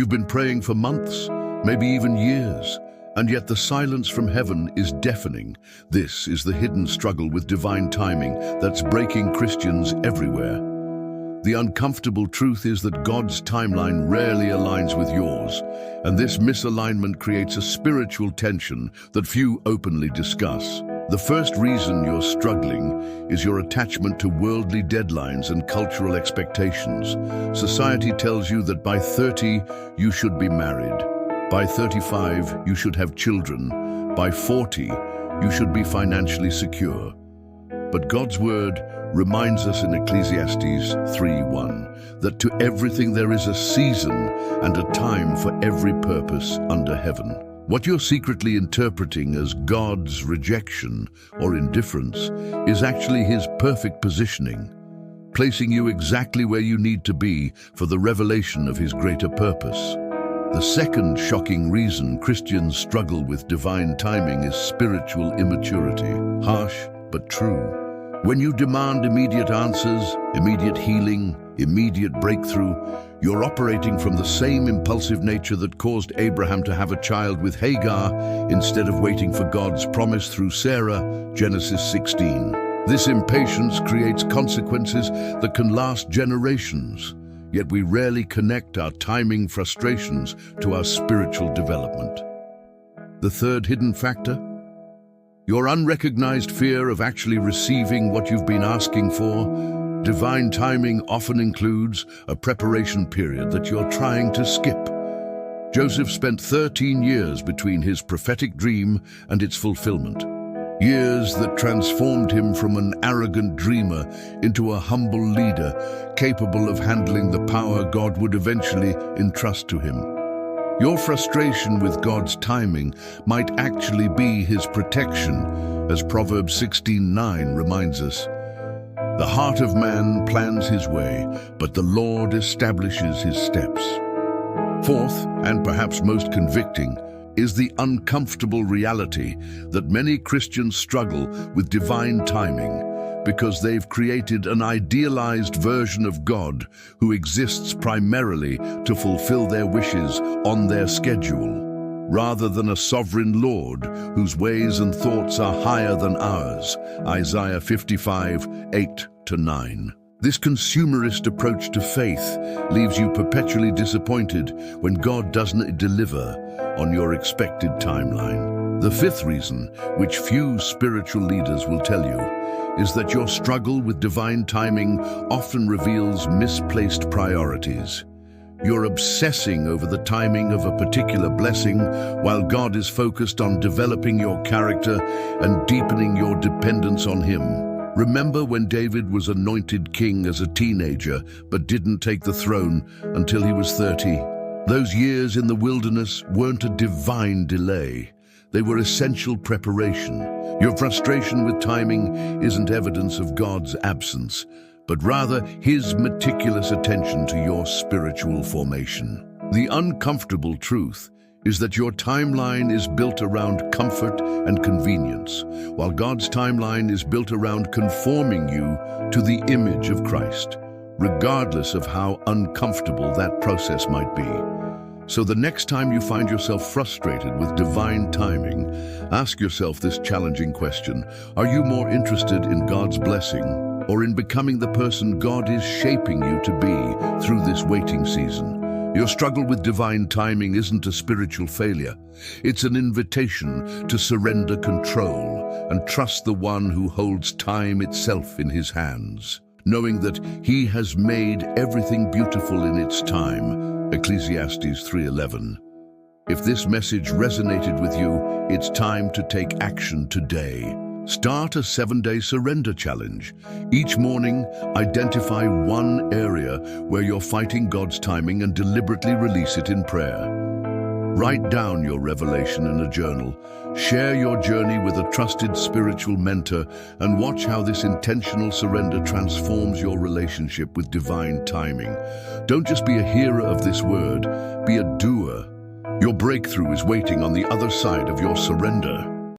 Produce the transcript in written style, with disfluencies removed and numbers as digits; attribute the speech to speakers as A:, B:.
A: You've been praying for months, maybe even years, and yet the silence from heaven is deafening. This is the hidden struggle with divine timing that's breaking Christians everywhere. The uncomfortable truth is that God's timeline rarely aligns with yours, and this misalignment creates a spiritual tension that few openly discuss. The first reason you're struggling is your attachment to worldly deadlines and cultural expectations. Society tells you that by 30, you should be married. By 35, you should have children. By 40, you should be financially secure. But God's word reminds us in Ecclesiastes 3:1 that to everything there is a season and a time for every purpose under heaven. What you're secretly interpreting as God's rejection or indifference is actually His perfect positioning, placing you exactly where you need to be for the revelation of His greater purpose. The second shocking reason Christians struggle with divine timing is spiritual immaturity. Harsh, but true. When you demand immediate answers, immediate healing, immediate breakthrough, you're operating from the same impulsive nature that caused Abraham to have a child with Hagar instead of waiting for God's promise through Sarah, Genesis 16. This impatience creates consequences that can last generations, yet we rarely connect our timing frustrations to our spiritual development. The third hidden factor? Your unrecognized fear of actually receiving what you've been asking for. Divine timing often includes a preparation period that you're trying to skip. Joseph spent 13 years between his prophetic dream and its fulfillment. Years that transformed him from an arrogant dreamer into a humble leader, capable of handling the power God would eventually entrust to him. Your frustration with God's timing might actually be His protection, as Proverbs 16:9 reminds us. The heart of man plans his way, but the Lord establishes his steps. Fourth, and perhaps most convicting, is the uncomfortable reality that many Christians struggle with divine timing because they've created an idealized version of God who exists primarily to fulfill their wishes on their schedule, rather than a sovereign Lord whose ways and thoughts are higher than ours. Isaiah 55:8-9. This consumerist approach to faith leaves you perpetually disappointed when God doesn't deliver on your expected timeline. The fifth reason, which few spiritual leaders will tell you, is that your struggle with divine timing often reveals misplaced priorities. You're obsessing over the timing of a particular blessing while God is focused on developing your character and deepening your dependence on Him. Remember when David was anointed king as a teenager but didn't take the throne until he was 30? Those years in the wilderness weren't a divine delay. They were essential preparation. Your frustration with timing isn't evidence of God's absence, but rather His meticulous attention to your spiritual formation. The uncomfortable truth is that your timeline is built around comfort and convenience, while God's timeline is built around conforming you to the image of Christ, regardless of how uncomfortable that process might be. So the next time you find yourself frustrated with divine timing, ask yourself this challenging question: are you more interested in God's blessing or in becoming the person God is shaping you to be through this waiting season? Your struggle with divine timing isn't a spiritual failure. It's an invitation to surrender control and trust the one who holds time itself in His hands, knowing that He has made everything beautiful in its time. Ecclesiastes 3:11. If this message resonated with you, it's time to take action today. Start a 7-day surrender challenge. Each morning, identify one area where you're fighting God's timing and deliberately release it in prayer. Write down your revelation in a journal. Share your journey with a trusted spiritual mentor and watch how this intentional surrender transforms your relationship with divine timing. Don't just be a hearer of this word, be a doer. Your breakthrough is waiting on the other side of your surrender.